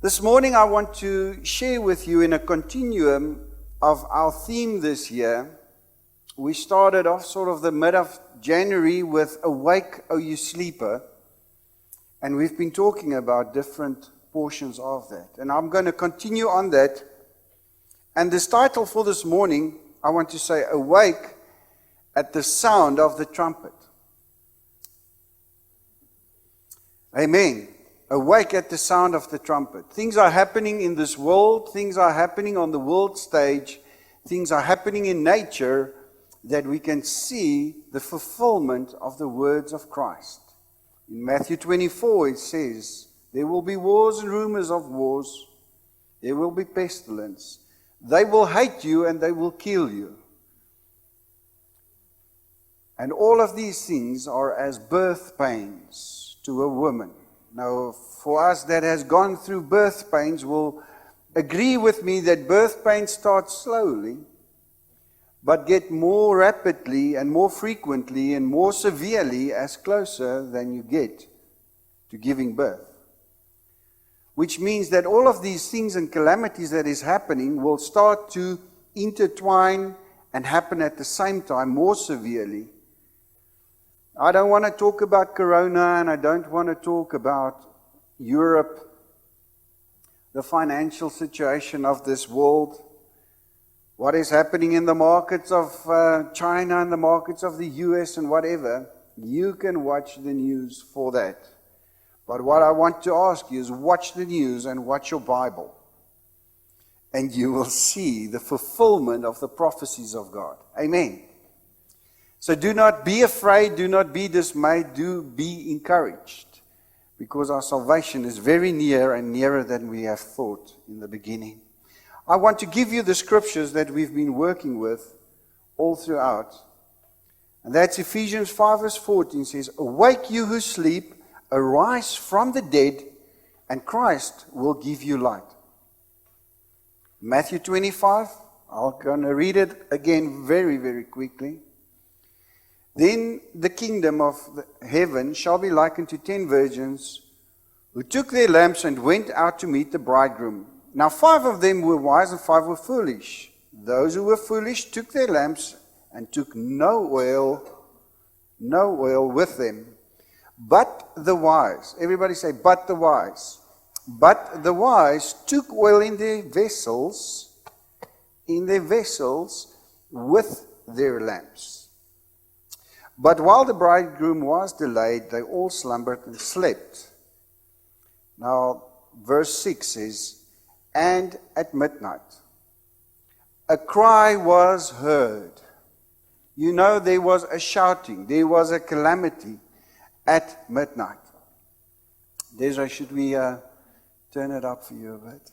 This morning I want to share with you in a continuum of our theme this year. We started off sort of the mid of January with Awake, O You Sleeper, and we've been talking about different portions of that. And I'm going to continue on that. And this title for this morning, I want to say, Awake at the Sound of the Trumpet. Amen. Awake at the sound of the trumpet. Things are happening in this world. Things are happening on the world stage. Things are happening in nature that we can see the fulfillment of the words of Christ. In Matthew 24 it says, there will be wars and rumors of wars. There will be pestilence. They will hate you and they will kill you. And all of these things are as birth pains to a woman. Now, for us that has gone through birth pains will agree with me that birth pains start slowly, but get more rapidly and more frequently and more severely as closer than you get to giving birth. Which means that all of these things and calamities that is happening will start to intertwine and happen at the same time more severely. I don't want to talk about Corona, and I don't want to talk about Europe, the financial situation of this world, what is happening in the markets of China and the markets of the US and whatever. You can watch the news for that. But what I want to ask you is watch the news and watch your Bible. And you will see the fulfillment of the prophecies of God. Amen. So do not be afraid, do not be dismayed, do be encouraged. Because our salvation is very near and nearer than we have thought in the beginning. I want to give you the scriptures that we've been working with all throughout. And that's Ephesians 5 verse 14 says, Awake you who sleep, arise from the dead, and Christ will give you light. Matthew 25, I'm going to read it again very, very quickly. Then the kingdom of heaven shall be likened to 10 virgins who took their lamps and went out to meet the bridegroom. Now 5 of them were wise and 5 were foolish. Those who were foolish took their lamps and took no oil with them. But the wise, everybody say, but the wise. But the wise took oil in their vessels with their lamps. But while the bridegroom was delayed, they all slumbered and slept. Now, verse 6 says, And at midnight, a cry was heard. You know, there was a shouting, there was a calamity at midnight. Desiree, should we turn it up for you a bit?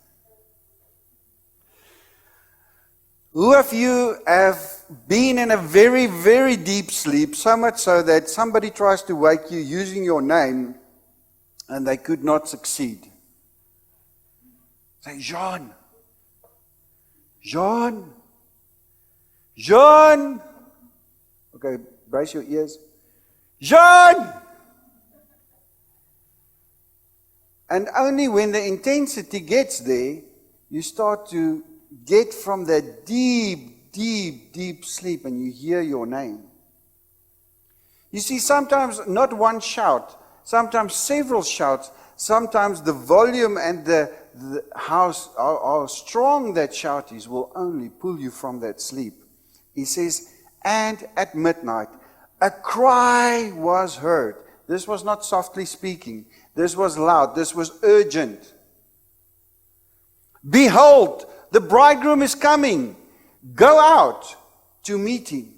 Who of you have been in a very, very deep sleep, so much so that somebody tries to wake you using your name and they could not succeed? Say, Jean. Jean. Jean. Okay, brace your ears. Jean. And only when the intensity gets there, you start to get from that deep, deep, deep sleep and you hear your name. You see, sometimes not one shout, sometimes several shouts, sometimes the volume and how strong that shout is will only pull you from that sleep. He says, and at midnight, a cry was heard. This was not softly speaking. This was loud. This was urgent. Behold, the bridegroom is coming. Go out to meet him.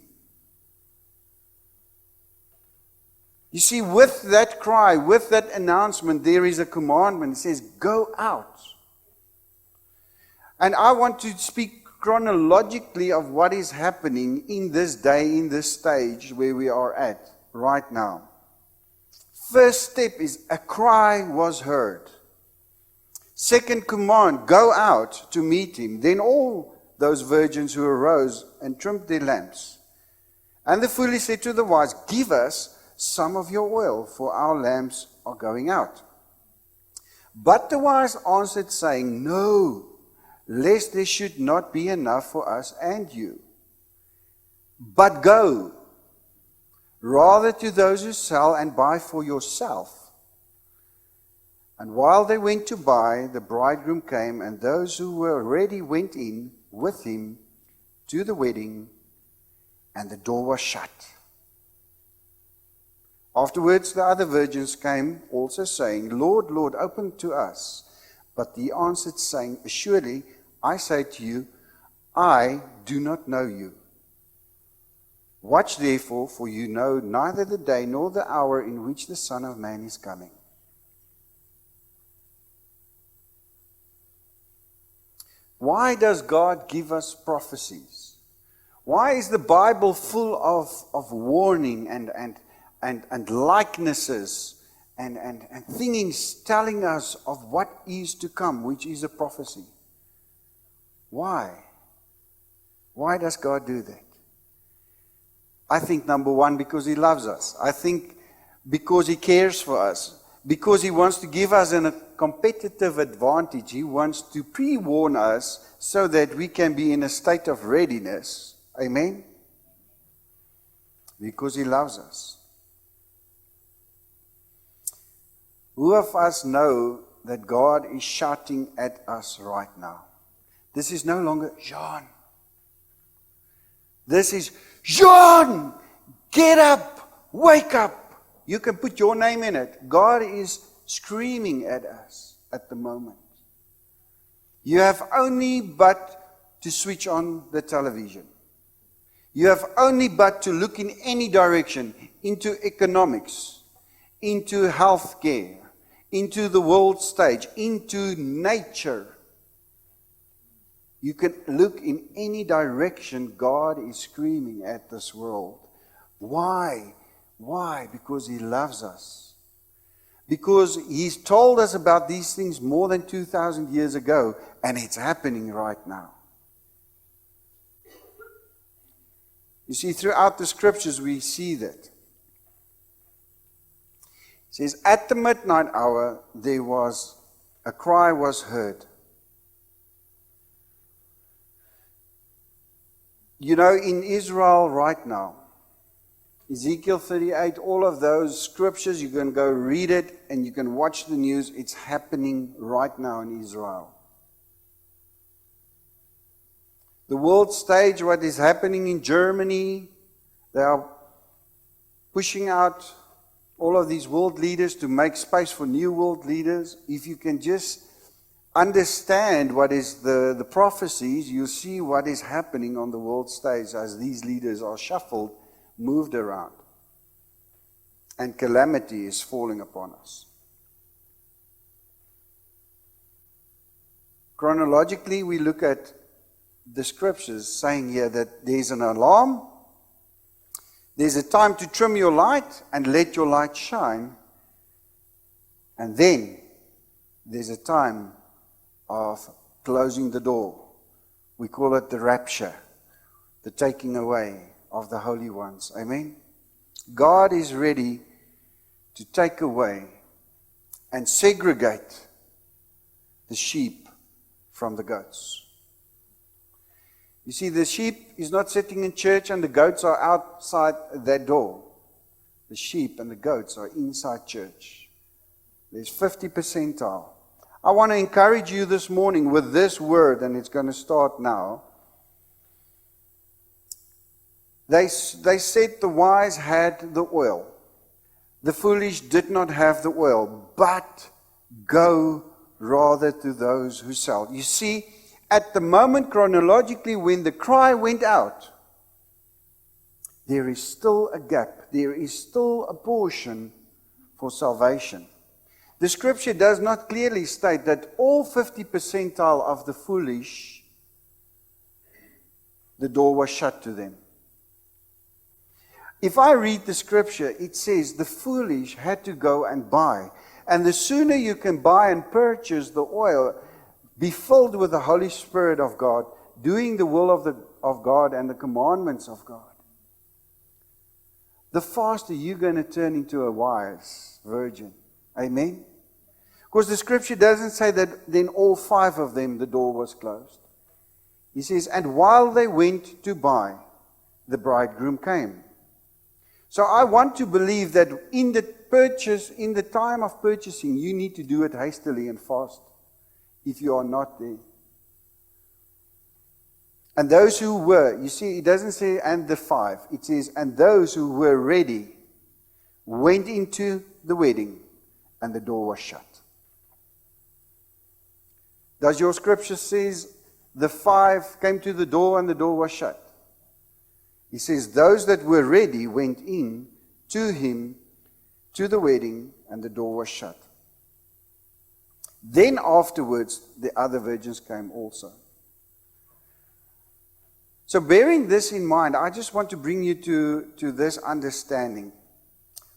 You see, with that cry, with that announcement, there is a commandment. It says, go out. And I want to speak chronologically of what is happening in this day, in this stage where we are at right now. First step is a cry was heard. Second command, go out to meet him. Then all those virgins who arose and trimmed their lamps. And the foolish said to the wise, give us some of your oil, for our lamps are going out. But the wise answered, saying, No, lest there should not be enough for us and you. But go, rather to those who sell and buy for yourself. And while they went to buy, the bridegroom came, and those who were ready went in with him to the wedding, and the door was shut. Afterwards the other virgins came also, saying, Lord, Lord, open to us. But he answered, saying, Assuredly, I say to you, I do not know you. Watch therefore, for you know neither the day nor the hour in which the Son of Man is coming. Why does God give us prophecies? Why is the Bible full of warning and likenesses and things telling us of what is to come, which is a prophecy? Why? Why does God do that? I think, number one, because He loves us. I think because He cares for us. Because He wants to give us a competitive advantage. He wants to pre-warn us so that we can be in a state of readiness. Amen? Because He loves us. Who of us know that God is shouting at us right now? This is no longer, John. This is, John, get up, wake up. You can put your name in it. God is screaming at us at the moment. You have only but to switch on the television. You have only but to look in any direction, into economics, into healthcare, into the world stage, into nature. You can look in any direction. God is screaming at this world. Why? Why? Because He loves us. Because He's told us about these things more than 2,000 years ago, and it's happening right now. You see, throughout the scriptures we see that. It says, at the midnight hour there was a cry was heard. You know, in Israel right now, Ezekiel 38, all of those scriptures, you can go read it and you can watch the news. It's happening right now in Israel. The world stage, what is happening in Germany, they are pushing out all of these world leaders to make space for new world leaders. If you can just understand what is the prophecies, you see what is happening on the world stage as these leaders are shuffled, moved around, and calamity is falling upon us. Chronologically, we look at the scriptures saying here that there's an alarm, there's a time to trim your light and let your light shine, and then there's a time of closing the door. We call it the rapture, the taking away of the holy ones. Amen? God is ready to take away and segregate the sheep from the goats. You see, the sheep is not sitting in church and the goats are outside that door. The sheep and the goats are inside church. There's 50 percentile. I want to encourage you this morning with this word, and it's going to start now. They said the wise had the oil. The foolish did not have the oil, but go rather to those who sell. You see, at the moment chronologically when the cry went out, there is still a gap. There is still a portion for salvation. The scripture does not clearly state that all 50 percentile of the foolish, the door was shut to them. If I read the scripture, it says the foolish had to go and buy. And the sooner you can buy and purchase the oil, be filled with the Holy Spirit of God, doing the will of God and the commandments of God, the faster you're going to turn into a wise virgin. Amen? Because the scripture doesn't say that then all 5 of them, the door was closed. He says, and while they went to buy, the bridegroom came. So I want to believe that in the time of purchasing, you need to do it hastily and fast if you are not there. And those who were, you see, it doesn't say and the 5. It says, and those who were ready went into the wedding, and the door was shut. Does your scripture says the 5 came to the door and the door was shut? He says those that were ready went in to him, to the wedding, and the door was shut. Then afterwards, the other virgins came also. So bearing this in mind, I just want to bring you to this understanding.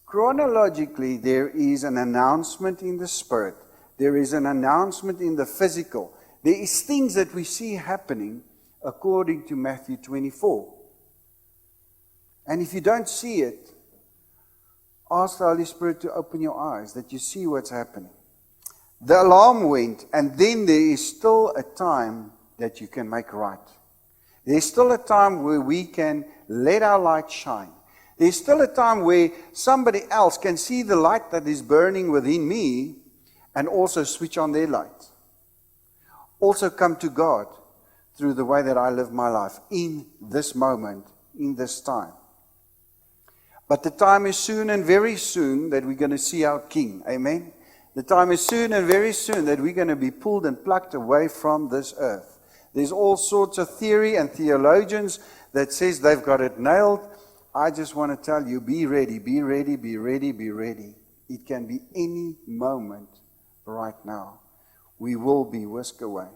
Chronologically, there is an announcement in the spirit. There is an announcement in the physical. There is things that we see happening according to Matthew 24. And if you don't see it, ask the Holy Spirit to open your eyes, that you see what's happening. The alarm went, and then there is still a time that you can make right. There's still a time where we can let our light shine. There's still a time where somebody else can see the light that is burning within me and also switch on their light. Also come to God through the way that I live my life in this moment, in this time. But the time is soon and very soon that we're going to see our King. Amen? The time is soon and very soon that we're going to be pulled and plucked away from this earth. There's all sorts of theory and theologians that says they've got it nailed. I just want to tell you, be ready, be ready, be ready, be ready. It can be any moment right now. We will be whisked away.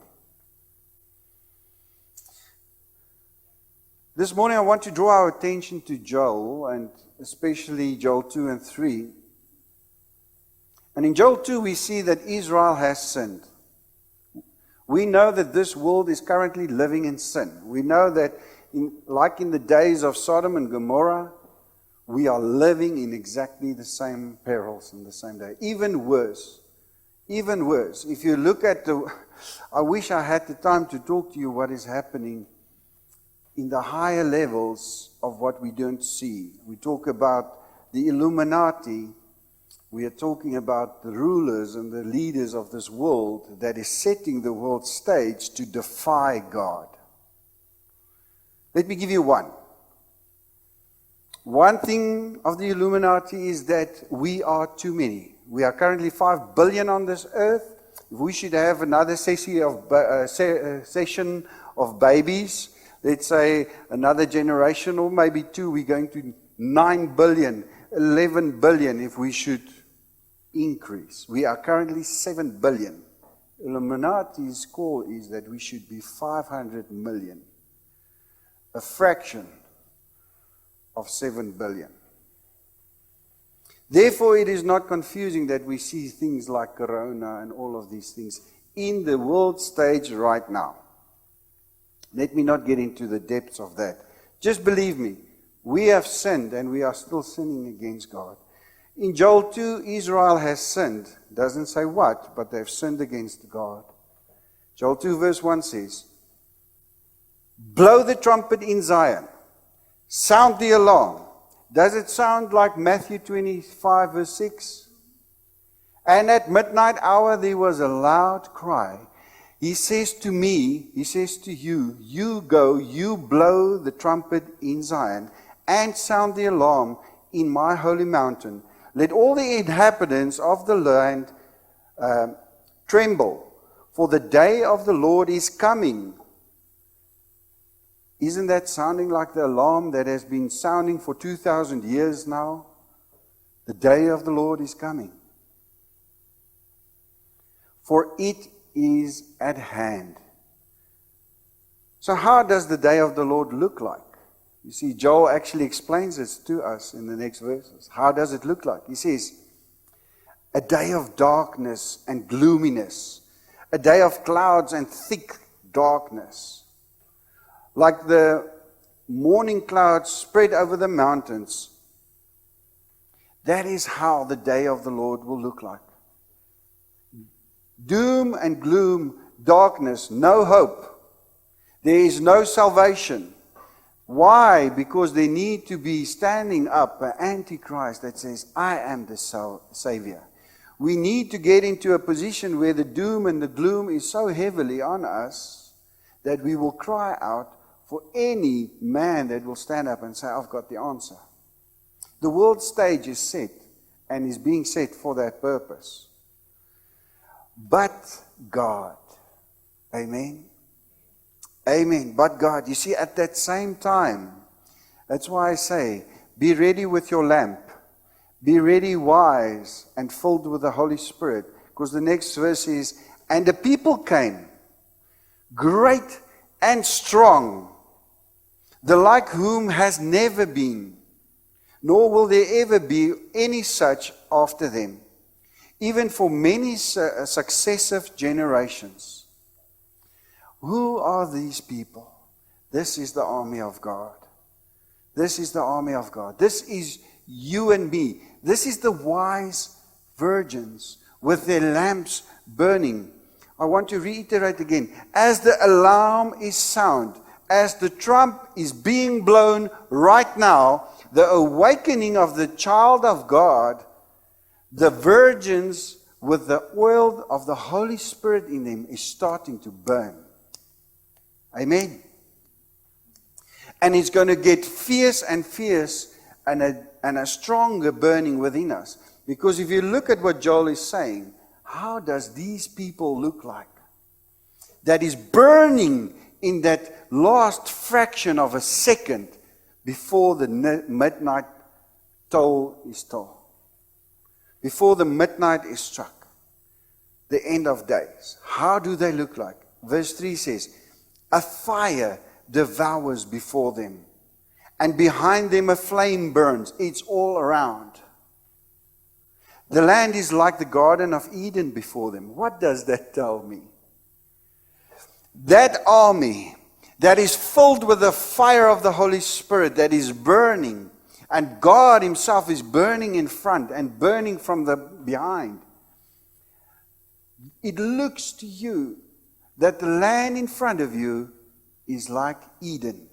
This morning I want to draw our attention to Joel, and especially Joel 2 and 3. And in Joel 2 we see that Israel has sinned. We know that this world is currently living in sin. We know that like in the days of Sodom and Gomorrah, we are living in exactly the same perils in the same day. Even worse. Even worse. If you look at I wish I had the time to talk to you what is happening in the higher levels of what we don't see. We talk about the Illuminati. We are talking about the rulers and the leaders of this world that is setting the world stage to defy God. Let me give you one. One thing of the Illuminati is that we are too many. We are currently 5 billion on this earth. If we should have another session of babies, let's say another generation or maybe 2, we're going to 9 billion, 11 billion if we should increase. We are currently 7 billion. Illuminati's call is that we should be 500 million. A fraction of 7 billion. Therefore, it is not confusing that we see things like Corona and all of these things in the world stage right now. Let me not get into the depths of that. Just believe me, we have sinned and we are still sinning against God. In Joel 2, Israel has sinned. Doesn't say what, but they've sinned against God. Joel 2 verse 1 says, blow the trumpet in Zion. Sound the alarm. Does it sound like Matthew 25 verse 6? And at midnight hour there was a loud cry. He says to me, he says to you, you go, you blow the trumpet in Zion and sound the alarm in my holy mountain. Let all the inhabitants of the land tremble, for the day of the Lord is coming. Isn't that sounding like the alarm that has been sounding for 2,000 years now? The day of the Lord is coming. For it is at hand. So how does the day of the Lord look like? You see, Joel actually explains this to us in the next verses. How does it look like? He says, a day of darkness and gloominess, a day of clouds and thick darkness. Like the morning clouds spread over the mountains. That is how the day of the Lord will look like. Doom and gloom, darkness, no hope. There is no salvation. Why? Because there need to be standing up an Antichrist that says, I am the Savior. We need to get into a position where the doom and the gloom is so heavily on us that we will cry out for any man that will stand up and say, I've got the answer. The world stage is set and is being set for that purpose. But God. Amen. Amen. But God. You see, at that same time, that's why I say, be ready with your lamp. Be ready, wise, and filled with the Holy Spirit. Because the next verse is, and the people came, great and strong, the like whom has never been, nor will there ever be any such after them, even for many successive generations. Who are these people? This is the army of God. This is the army of God. This is you and me. This is the wise virgins with their lamps burning. I want to reiterate again. As the alarm is sound, as the trump is being blown right now, the awakening of the child of God, the virgins with the oil of the Holy Spirit in them is starting to burn. Amen. And it's going to get fierce and fierce and a stronger burning within us. Because if you look at what Joel is saying, how does these people look like? That is burning in that last fraction of a second before the midnight toll is tolled. Before the midnight is struck. The end of days. How do they look like? Verse 3 says, a fire devours before them, and behind them a flame burns. It's all around. The land is like the Garden of Eden before them. What does that tell me? That army that is filled with the fire of the Holy Spirit that is burning, and God Himself is burning in front and burning from the behind. It looks to you that the land in front of you is like Eden.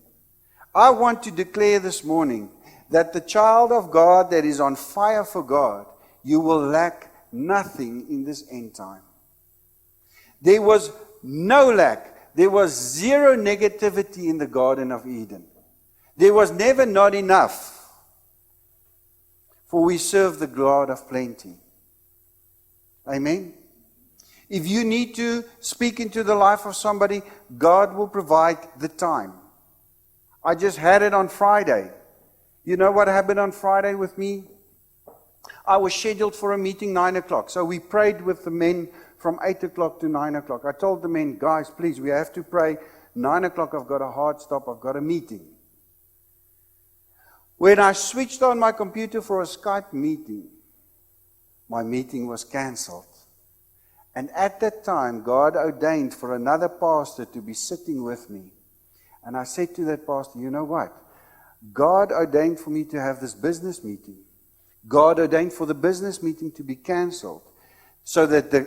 I want to declare this morning that the child of God that is on fire for God, you will lack nothing in this end time. There was no lack. There was zero negativity in the Garden of Eden. There was never not enough. For we serve the God of plenty. Amen. If you need to speak into the life of somebody, God will provide the time. I just had it on Friday. You know what happened on Friday with me? I was scheduled for a meeting 9 o'clock. So we prayed with the men from 8 o'clock to 9 o'clock. I told the men, guys, please, we have to pray. 9 o'clock, I've got a hard stop. I've got a meeting. When I switched on my computer for a Skype meeting, my meeting was cancelled. And at that time, God ordained for another pastor to be sitting with me. And I said to that pastor, you know what? God ordained for me to have this business meeting. God ordained for the business meeting to be cancelled. So that the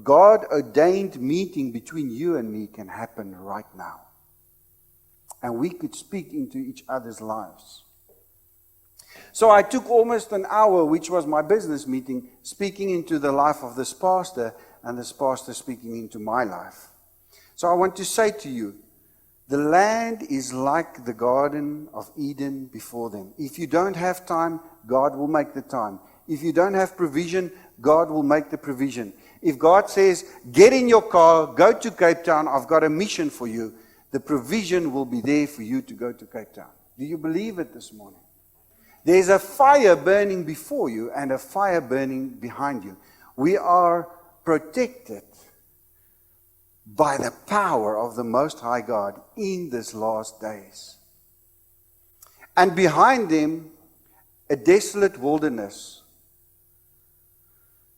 God ordained meeting between you and me can happen right now. And we could speak into each other's lives. So I took almost an hour, which was my business meeting, speaking into the life of this pastor, and this pastor speaking into my life. So I want to say to you, the land is like the Garden of Eden before them. If you don't have time, God will make the time. If you don't have provision, God will make the provision. If God says, get in your car, go to Cape Town, I've got a mission for you, the provision will be there for you to go to Cape Town. Do you believe it this morning? There's a fire burning before you and a fire burning behind you. We are protected by the power of the Most High God in these last days. And behind them, a desolate wilderness.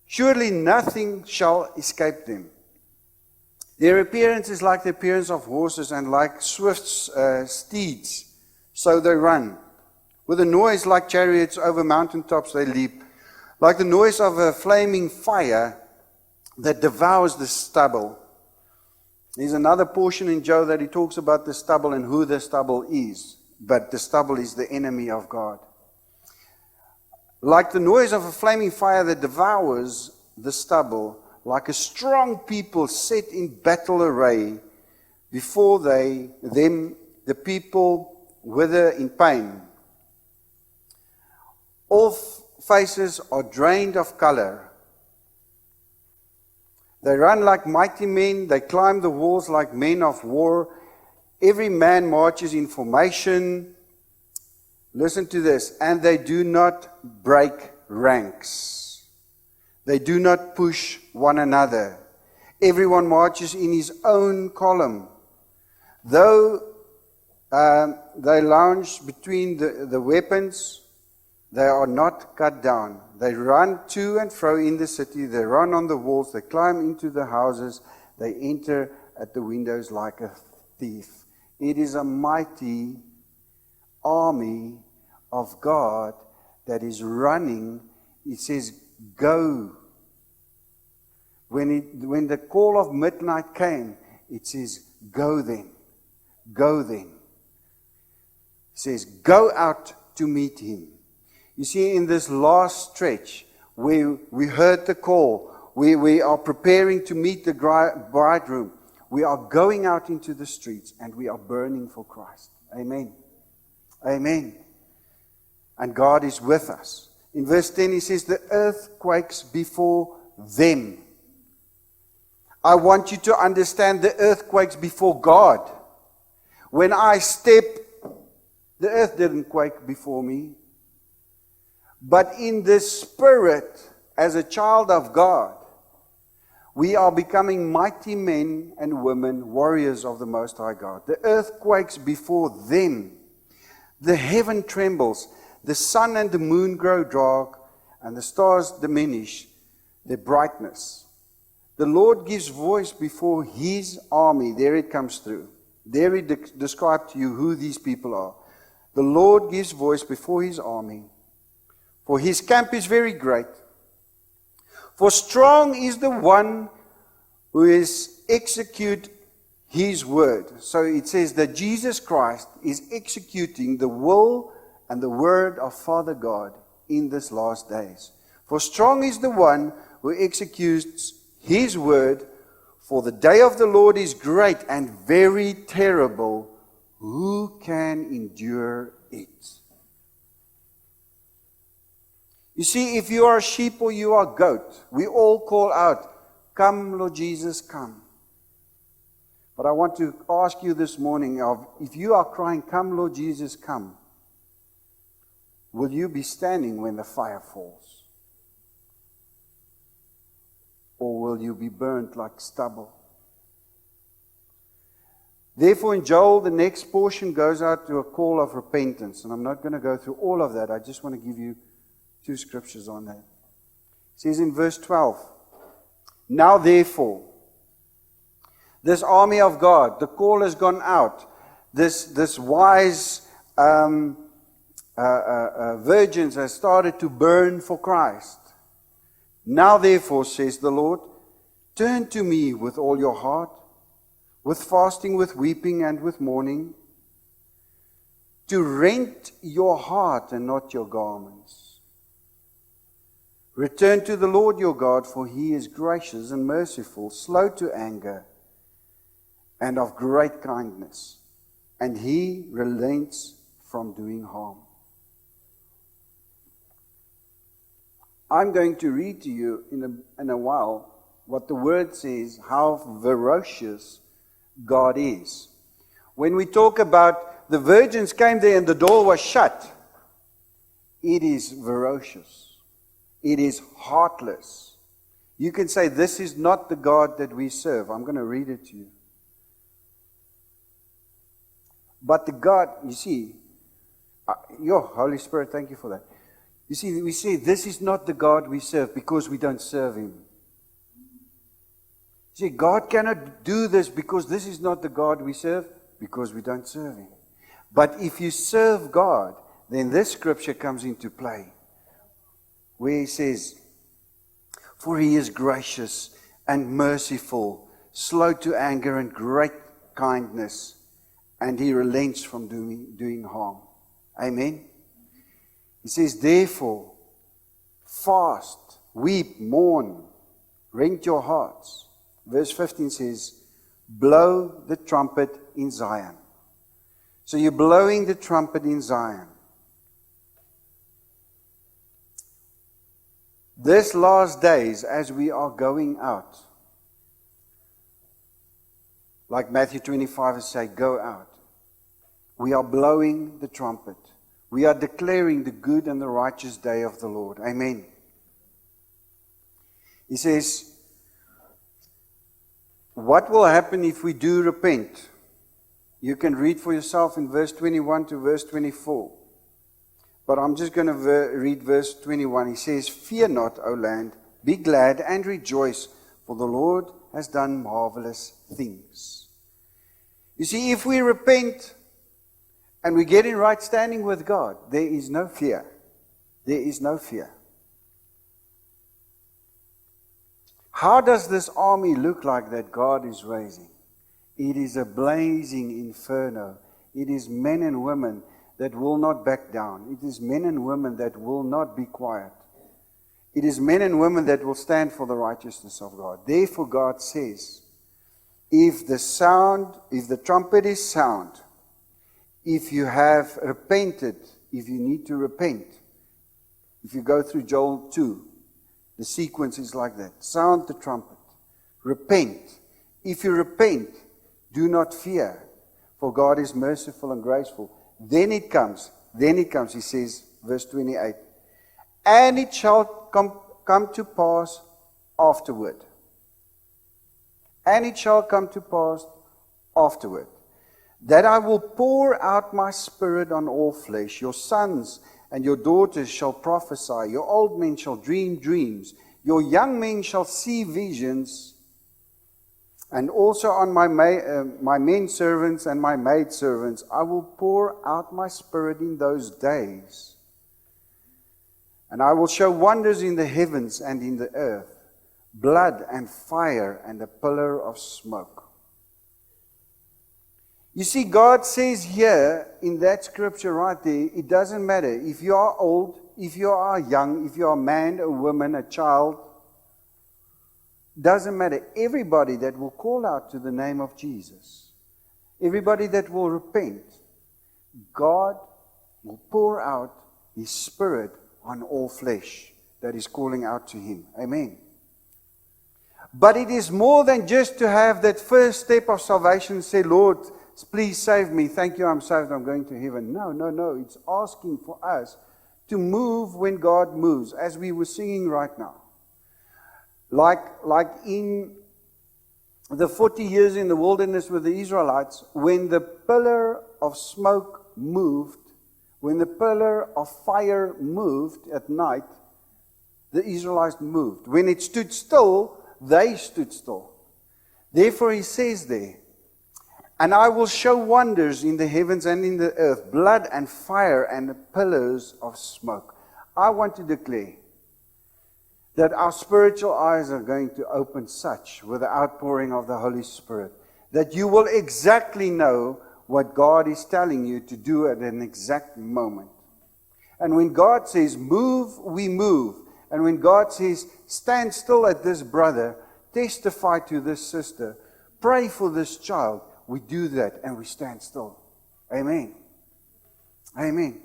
Surely nothing shall escape them. Their appearance is like the appearance of horses, and like swift steeds, so they run. With a noise like chariots over mountaintops they leap. Like the noise of a flaming fire, that devours the stubble. There's another portion in Job that he talks about the stubble and who the stubble is. But the stubble is the enemy of God. Like the noise of a flaming fire that devours the stubble, like a strong people set in battle array, before them the people wither in pain. All faces are drained of color. They run like mighty men, they climb the walls like men of war. Every man marches in formation. Listen to this. And they do not break ranks. They do not push one another. Everyone marches in his own column. Though they lounge between the weapons, they are not cut down. They run to and fro in the city. They run on the walls. They climb into the houses. They enter at the windows like a thief. It is a mighty army of God that is running. It says, go. When the call of midnight came, it says, go then. Go then. It says, go out to meet him. You see, in this last stretch, we heard the call. We are preparing to meet the bridegroom. We are going out into the streets and we are burning for Christ. Amen. Amen. And God is with us. In verse 10 he says, the earth quakes before them. I want you to understand the earth quakes before God. When I step, the earth didn't quake before me. But in the spirit, as a child of God, we are becoming mighty men and women, warriors of the Most High God. The earth quakes before them. The heaven trembles. The sun and the moon grow dark, and the stars diminish their brightness. The Lord gives voice before his army. There it comes through. There he described to you who these people are. The Lord gives voice before his army. For his camp is very great. For strong is the one who is execute his word. So it says that Jesus Christ is executing the will and the word of Father God in this last days. For strong is the one who executes his word. For the day of the Lord is great and very terrible. Who can endure it? You see, if you are a sheep or you are a goat, we all call out, come, Lord Jesus, come. But I want to ask you this morning, if you are crying, come, Lord Jesus, come, will you be standing when the fire falls? Or will you be burnt like stubble? Therefore, in Joel, the next portion goes out to a call of repentance. And I'm not going to go through all of that. I just want to give you 2 scriptures on that. It says in verse 12, now therefore, this army of God, the call has gone out. This wise virgins have started to burn for Christ. Now therefore, says the Lord, turn to me with all your heart, with fasting, with weeping, and with mourning, to rent your heart and not your garments. Return to the Lord your God, for he is gracious and merciful, slow to anger, and of great kindness, and he relents from doing harm. I'm going to read to you in a while what the word says, how ferocious God is. When we talk about the virgins came there and the door was shut, it is ferocious. It is heartless. You can say, this is not the God that we serve. I'm going to read it to you. But the God, you see, your Holy Spirit, thank you for that. You see, we say, this is not the God we serve because we don't serve him. You see, God cannot do this because this is not the God we serve because we don't serve him. But if you serve God, then this scripture comes into play. Where he says, for he is gracious and merciful, slow to anger and great kindness, and He relents from doing harm. Amen. He says, therefore, fast, weep, mourn, rend your hearts. Verse 15 says, blow the trumpet in Zion. So you're blowing the trumpet in Zion. This last days, as we are going out, like Matthew 25 has said, go out. We are blowing the trumpet. We are declaring the good and the righteous day of the Lord. Amen. He says, what will happen if we do repent? You can read for yourself in verse 21 to verse 24. But I'm just going to read verse 21. He says, fear not, O land, be glad and rejoice, for the Lord has done marvelous things. You see, if we repent and we get in right standing with God, there is no fear. There is no fear. How does this army look like that God is raising? It is a blazing inferno. It is men and women that will not back down. It is men and women that will not be quiet. It is men and women that will stand for the righteousness of God. Therefore God says, if the trumpet is sound, if you have repented, if you need to repent, if you go through Joel 2, the sequence is like that. Sound the trumpet. Repent. If you repent, do not fear, for God is merciful and graceful. Then it comes, he says, verse 28, and it shall come to pass afterward. And it shall come to pass afterward, that I will pour out my Spirit on all flesh. Your sons and your daughters shall prophesy. Your old men shall dream dreams. Your young men shall see visions. And also on my men servants and my maid servants, I will pour out my Spirit in those days. And I will show wonders in the heavens and in the earth, blood and fire and a pillar of smoke. You see, God says here in that scripture right there, it doesn't matter if you are old, if you are young, if you are a man, a woman, a child. Doesn't matter. Everybody that will call out to the name of Jesus, everybody that will repent, God will pour out His Spirit on all flesh that is calling out to Him. Amen. But it is more than just to have that first step of salvation, say, Lord, please save me. Thank you, I'm saved, I'm going to heaven. No. It's asking for us to move when God moves, as we were singing right now. Like in the 40 years in the wilderness with the Israelites, when the pillar of smoke moved, when the pillar of fire moved at night, the Israelites moved. When it stood still, they stood still. Therefore he says there, and I will show wonders in the heavens and in the earth, blood and fire and pillars of smoke. I want to declare that our spiritual eyes are going to open such with the outpouring of the Holy Spirit, that you will exactly know what God is telling you to do at an exact moment. And when God says move, we move. And when God says stand still at this brother, testify to this sister, pray for this child, we do that and we stand still. Amen. Amen.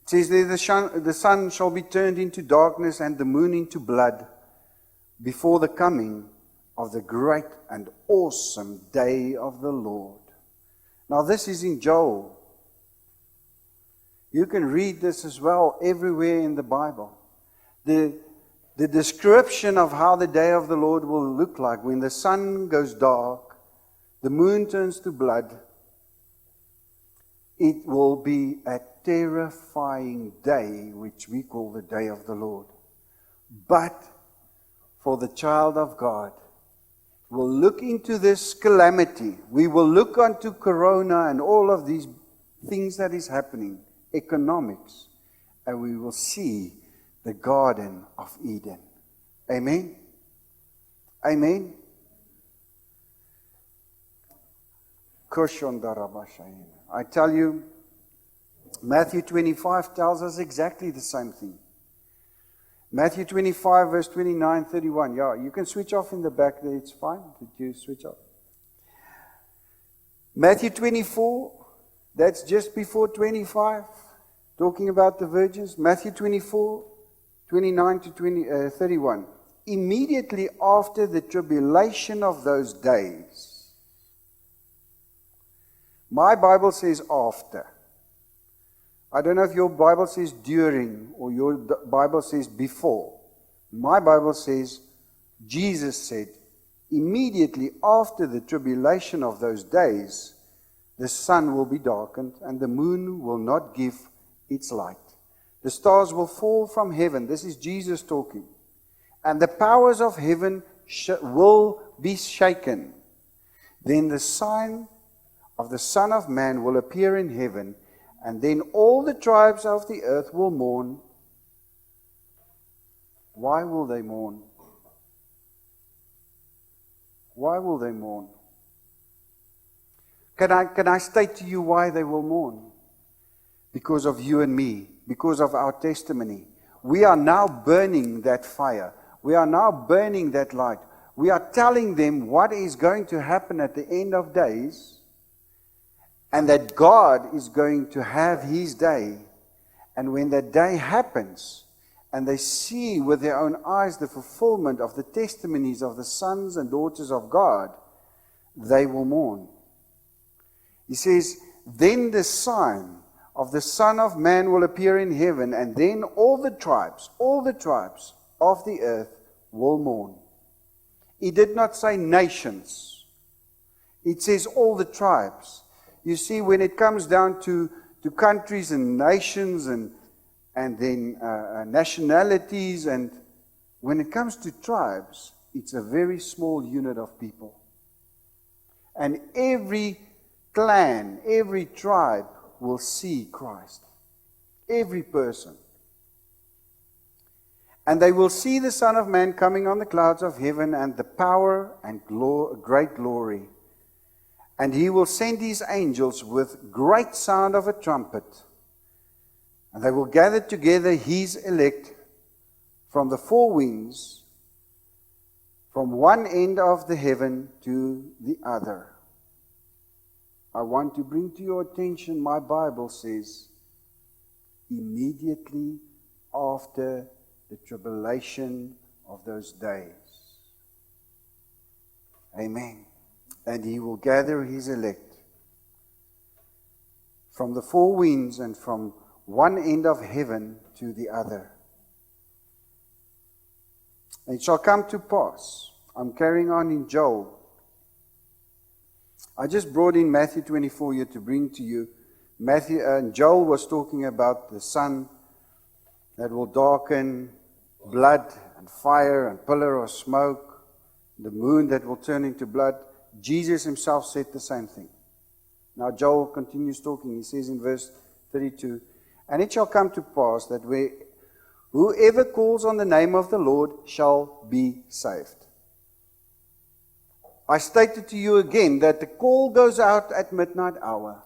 It says there, the sun shall be turned into darkness and the moon into blood before the coming of the great and awesome day of the Lord. Now this is in Joel. You can read this as well everywhere in the Bible. The description of how the day of the Lord will look like when the sun goes dark, the moon turns to blood. It will be a terrifying day, which we call the day of the Lord. But for the child of God, we'll look into this calamity. We will look onto Corona and all of these things that is happening, economics, and we will see the Garden of Eden. Amen? Amen. I tell you, Matthew 25 tells us exactly the same thing. Matthew 25, verse 29, 31. Yeah, you can switch off in the back there, it's fine. Did you switch off? Matthew 24, that's just before 25, talking about the virgins. Matthew 24, 29 to 31. Immediately after the tribulation of those days. My Bible says after. I don't know if your Bible says during or your Bible says before. My Bible says, Jesus said, immediately after the tribulation of those days, the sun will be darkened and the moon will not give its light. The stars will fall from heaven. This is Jesus talking. And the powers of heaven will be shaken. Then the sign of the Son of Man will appear in heaven, and then all the tribes of the earth will mourn. Why will they mourn? Why will they mourn? Can I state to you why they will mourn? Because of you and me, because of our testimony. We are now burning that fire. We are now burning that light. We are telling them what is going to happen at the end of days, and that God is going to have His day. And when that day happens, and they see with their own eyes the fulfillment of the testimonies of the sons and daughters of God, they will mourn. He says, then the sign of the Son of Man will appear in heaven, and then all the tribes of the earth will mourn. He did not say nations. It says all the tribes. You see, when it comes down to countries and nations and then nationalities, and when it comes to tribes, it's a very small unit of people. And every clan, every tribe will see Christ. Every person. And they will see the Son of Man coming on the clouds of heaven, and the power and great glory. And He will send His angels with great sound of a trumpet. And they will gather together His elect from the four winds, from one end of the heaven to the other. I want to bring to your attention, my Bible says, immediately after the tribulation of those days. Amen. And He will gather His elect from the four winds and from one end of heaven to the other. And it shall come to pass. I'm carrying on in Joel. I just brought in Matthew 24 here to bring to you. Joel was talking about the sun that will darken, blood and fire and pillar of smoke, the moon that will turn into blood. Jesus Himself said the same thing. Now Joel continues talking. He says in verse 32, and it shall come to pass that whoever calls on the name of the Lord shall be saved. I stated to you again that the call goes out at midnight hour.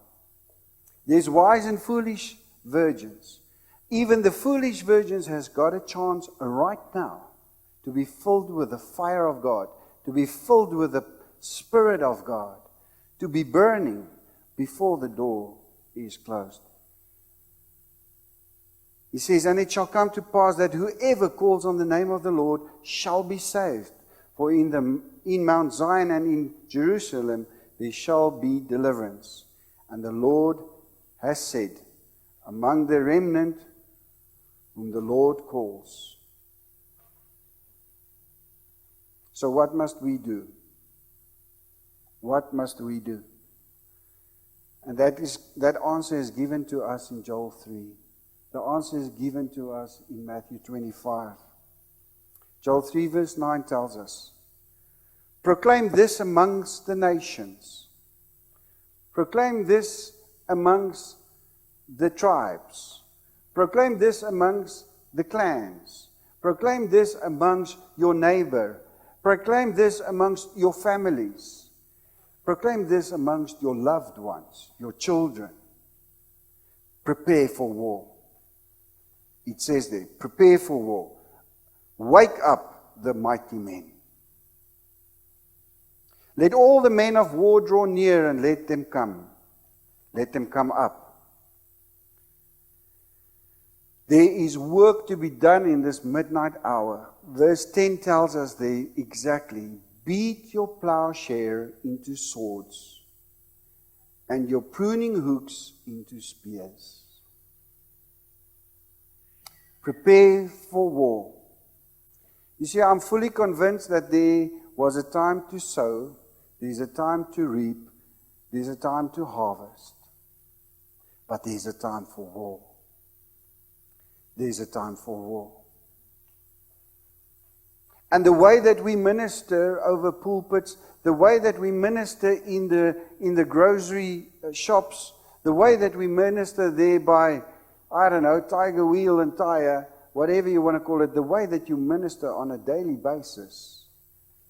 There's wise and foolish virgins. Even the foolish virgins has got a chance right now to be filled with the fire of God, to be filled with the Spirit of God, to be burning before the door is closed. He says, and it shall come to pass that whoever calls on the name of the Lord shall be saved. For in Mount Zion and in Jerusalem there shall be deliverance. And the Lord has said, among the remnant whom the Lord calls. So what must we do? What must we do? And that answer is given to us in Joel 3. The answer is given to us in Matthew 25. Joel 3 verse 9 tells us, proclaim this amongst the nations. Proclaim this amongst the tribes. Proclaim this amongst the clans. Proclaim this amongst your neighbor. Proclaim this amongst your families. Proclaim this amongst your loved ones, your children. Prepare for war. It says there, prepare for war. Wake up the mighty men. Let all the men of war draw near and let them come. Let them come up. There is work to be done in this midnight hour. Verse 10 tells us there exactly, beat your plowshare into swords and your pruning hooks into spears. Prepare for war. You see, I'm fully convinced that there was a time to sow, there's a time to reap, there's a time to harvest, but there's a time for war. There's a time for war. And the way that we minister over pulpits, the way that we minister in the grocery shops, the way that we minister there by, I don't know, Tiger Wheel and Tire, whatever you want to call it, the way that you minister on a daily basis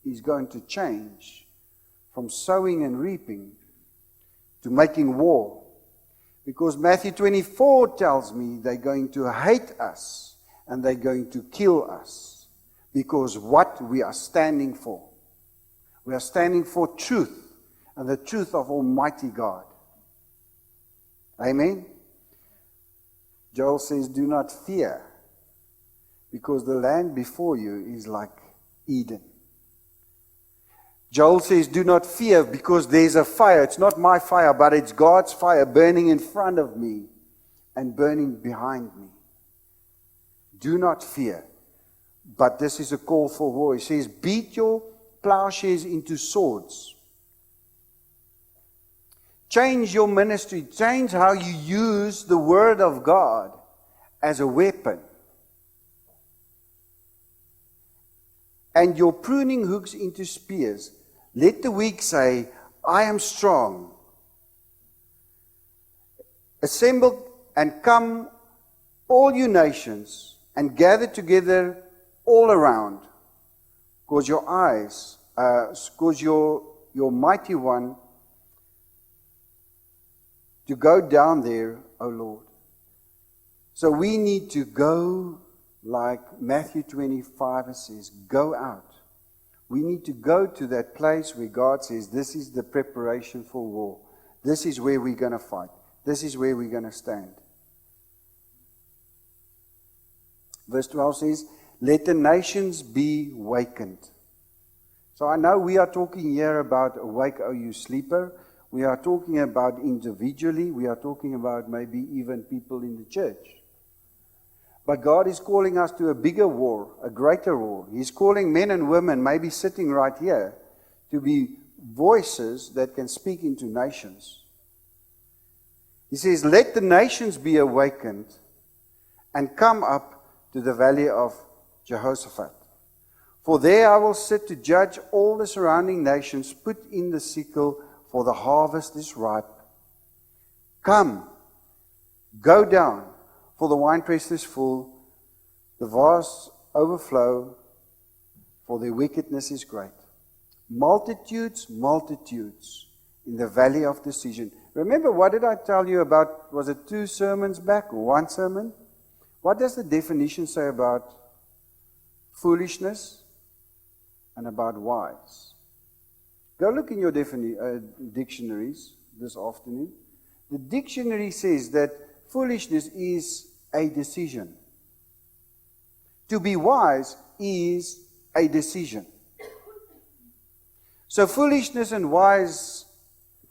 is going to change from sowing and reaping to making war. Because Matthew 24 tells me they're going to hate us and they're going to kill us because what we are standing for. We are standing for truth and the truth of Almighty God. Amen? Joel says, do not fear, because the land before you is like Eden. Joel says, do not fear, because there's a fire. It's not my fire, but it's God's fire burning in front of me and burning behind me. Do not fear. But this is a call for war. He says, beat your plowshares into swords. Change your ministry. Change how you use the Word of God as a weapon. And your pruning hooks into spears. Let the weak say, I am strong. Assemble and come, all you nations, and gather together all around. Because your mighty one, to go down there, O Lord. So we need to go like Matthew 25 says, go out. We need to go to that place where God says, this is the preparation for war. This is where we're going to fight. This is where we're going to stand. Verse 12 says, let the nations be wakened. So I know we are talking here about awake, O you sleeper. We are talking about individually. We are talking about maybe even people in the church. But God is calling us to a bigger war, a greater war. He's calling men and women, maybe sitting right here, to be voices that can speak into nations. He says, let the nations be awakened and come up to the valley of Jehoshaphat. For there I will sit to judge all the surrounding nations, put in the sickle, for the harvest is ripe. Come, go down, for the winepress is full, the vats overflow, for their wickedness is great. Multitudes, multitudes in the valley of decision. Remember, what did I tell you about, was it 2 sermons back or 1 sermon? What does the definition say about foolishness and about wise? Go look in your dictionaries this afternoon. The dictionary says that foolishness is a decision. To be wise is a decision. So foolishness and wise,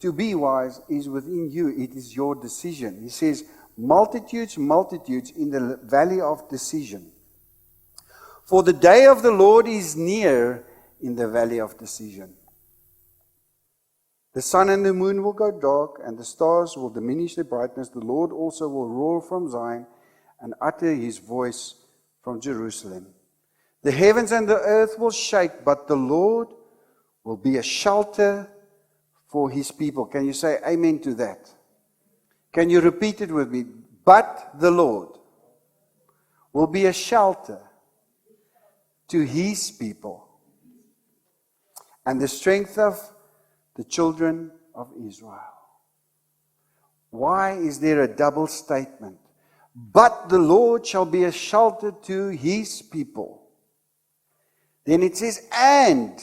to be wise, is within you. It is your decision. He says, multitudes, multitudes in the valley of decision. For the day of the Lord is near in the valley of decision. The sun and the moon will go dark, and the stars will diminish their brightness. The Lord also will roar from Zion and utter his voice from Jerusalem. The heavens and the earth will shake, but the Lord will be a shelter for his people. Can you say amen to that? Can you repeat it with me? But the Lord will be a shelter to his people. and the strength of the children of Israel. Why is there a double statement? But the Lord shall be a shelter to his people. Then it says, and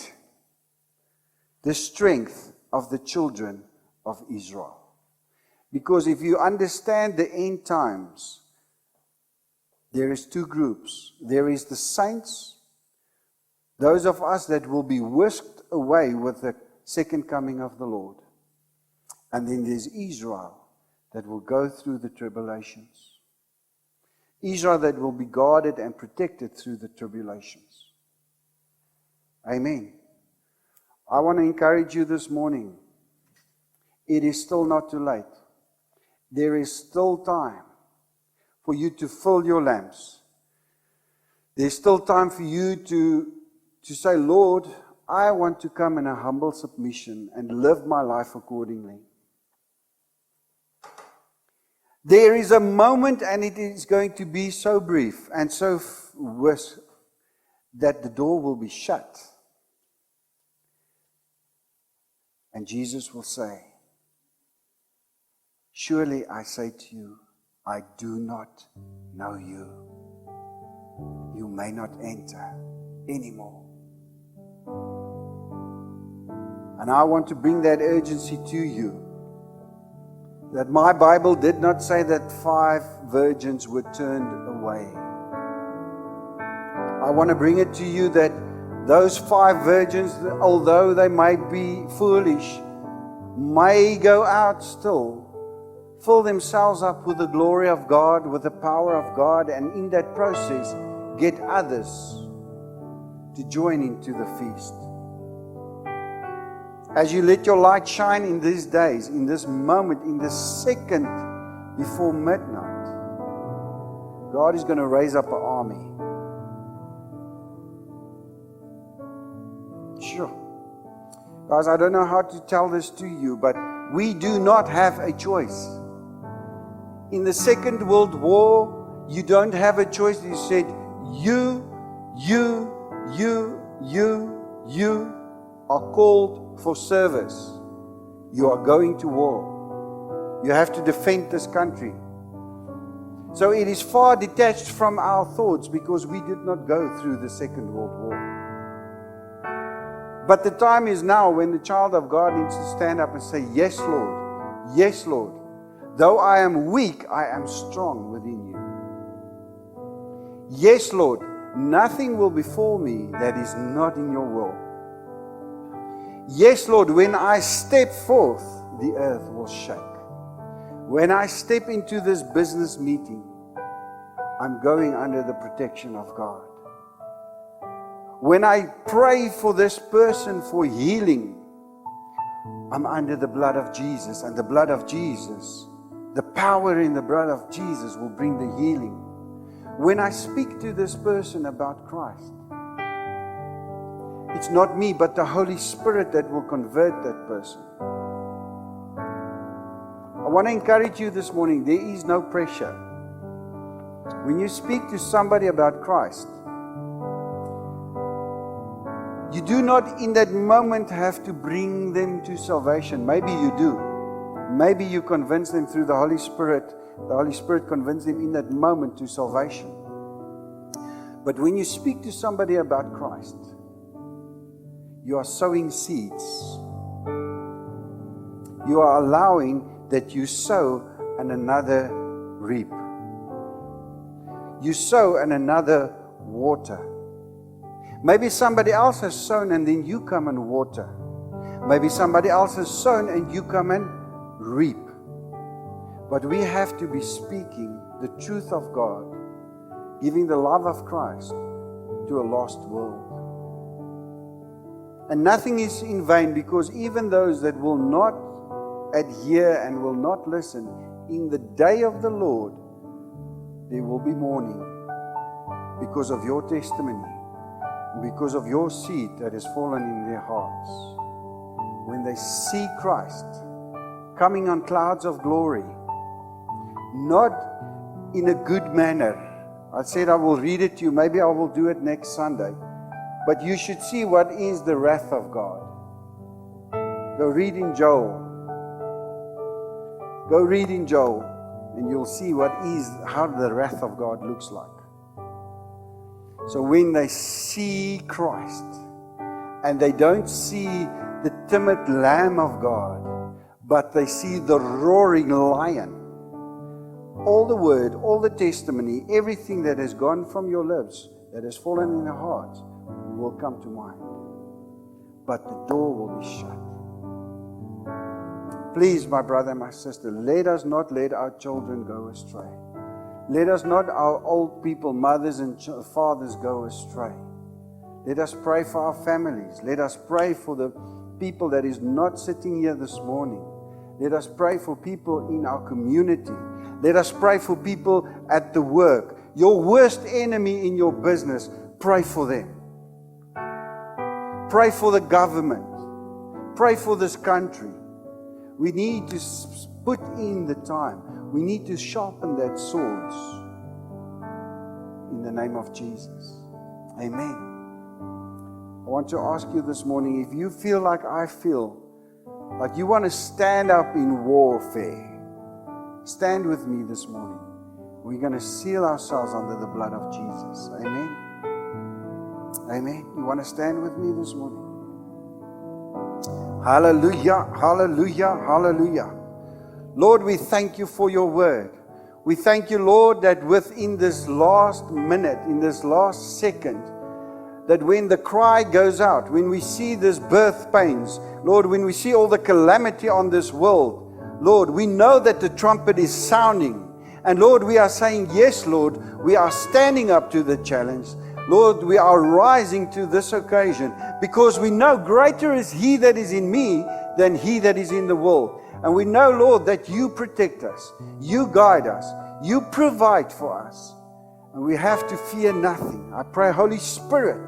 the strength of the children of Israel. Because if you understand the end times, there is two groups. There is the saints, those of us that will be whisked away with the second coming of the Lord. And then there's Israel that will go through the tribulations. Israel that will be guarded and protected through the tribulations. Amen. I want to encourage you this morning. It is still not too late. There is still time for you to fill your lamps. There's still time for you to say, Lord, I want to come in a humble submission and live my life accordingly. There is a moment, and it is going to be so brief and so that the door will be shut. And Jesus will say, surely I say to you, I do not know you. You may not enter anymore. And I want to bring that urgency to you. That my Bible did not say that 5 virgins were turned away. I want to bring it to you that those 5 virgins, although they might be foolish, may go out still, fill themselves up with the glory of God, with the power of God, and in that process, get others to join into the feast. As you let your light shine in these days, in this moment, in this second before midnight, God is going to raise up an army. Sure. Guys, I don't know how to tell this to you, but we do not have a choice. In the Second World War, you don't have a choice. You said, you are called for service. You are going to war. You have to defend this country. So it is far detached from our thoughts because we did not go through the Second World War. But the time is now when the child of God needs to stand up and say, yes, Lord. Yes, Lord. Though I am weak, I am strong within you. Yes, Lord. Nothing will befall me that is not in your will. Yes, Lord, when I step forth, the earth will shake. When I step into this business meeting, I'm going under the protection of God. When I pray for this person for healing, I'm under the blood of Jesus. And the blood of Jesus, the power in the blood of Jesus will bring the healing. When I speak to this person about Christ, it's not me, but the Holy Spirit that will convert that person. I want to encourage you this morning, there is no pressure. When you speak to somebody about Christ, you do not in that moment have to bring them to salvation. Maybe you do. Maybe you convince them through the Holy Spirit. The Holy Spirit convinced them in that moment to salvation. But when you speak to somebody about Christ, you are sowing seeds. You are allowing that you sow and another reap. You sow and another water. Maybe somebody else has sown and then you come and water. Maybe somebody else has sown and you come and reap. But we have to be speaking the truth of God, giving the love of Christ to a lost world. And nothing is in vain, because even those that will not adhere and will not listen, in the day of the Lord, there will be mourning because of your testimony, because of your seed that has fallen in their hearts. When they see Christ coming on clouds of glory, not in a good manner. I said I will read it to you. Maybe I will do it next Sunday. But you should see what is the wrath of God. Go read in Joel. Go read in Joel, and you'll see how the wrath of God looks like. So when they see Christ, and they don't see the timid Lamb of God, but they see the roaring lion, all the word, all the testimony, everything that has gone from your lips, that has fallen in your heart, will come to mind. But the door will be shut. Please, my brother and my sister, let us not let our children go astray. Let us not, our old people, mothers and fathers, go astray. Let us pray for our families. Let us pray for the people that is not sitting here this morning. Let us pray for people in our community. Let us pray for people at the work. Your worst enemy in your business, pray for them. Pray for the government. Pray for this country. We need to put in the time. We need to sharpen that sword in the name of Jesus. Amen. I want to ask you this morning, if you feel like I feel, like you want to stand up in warfare, stand with me this morning. We're going to seal ourselves under the blood of Jesus. Amen. Amen. You want to stand with me this morning? Hallelujah, hallelujah, hallelujah. Lord, we thank you for your word. We thank you, Lord, that within this last minute, in this last second, that when the cry goes out, when we see this birth pains, Lord, when we see all the calamity on this world, Lord, we know that the trumpet is sounding. And Lord, we are saying, yes, Lord, we are standing up to the challenge. Lord, we are rising to this occasion because we know greater is He that is in me than he that is in the world. And we know, Lord, that you protect us, you guide us, you provide for us. And we have to fear nothing. I pray, Holy Spirit,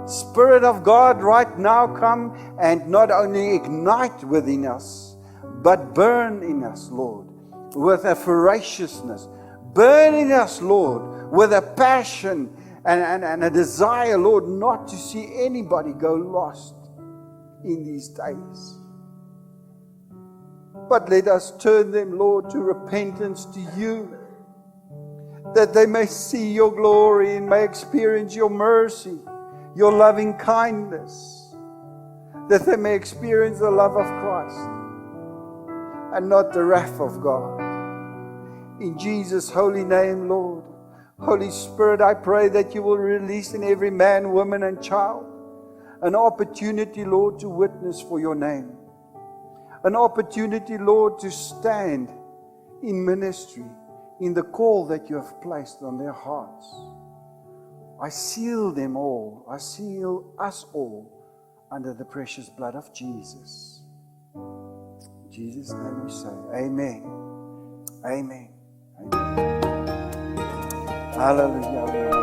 Spirit of God, right now come and not only ignite within us, but burn in us, Lord, with a ferociousness. Burn in us, Lord, with a passion and a desire, Lord, not to see anybody go lost in these days. But let us turn them, Lord, to repentance to you, that they may see your glory and may experience your mercy, your loving kindness, that they may experience the love of Christ and not the wrath of God. In Jesus' holy name, Lord. Holy Spirit, I pray that you will release in every man, woman, and child an opportunity, Lord, to witness for your name. An opportunity, Lord, to stand in ministry, in the call that you have placed on their hearts. I seal them all. I seal us all under the precious blood of Jesus. In Jesus' name we say, amen. Amen. Amen. Hallelujah.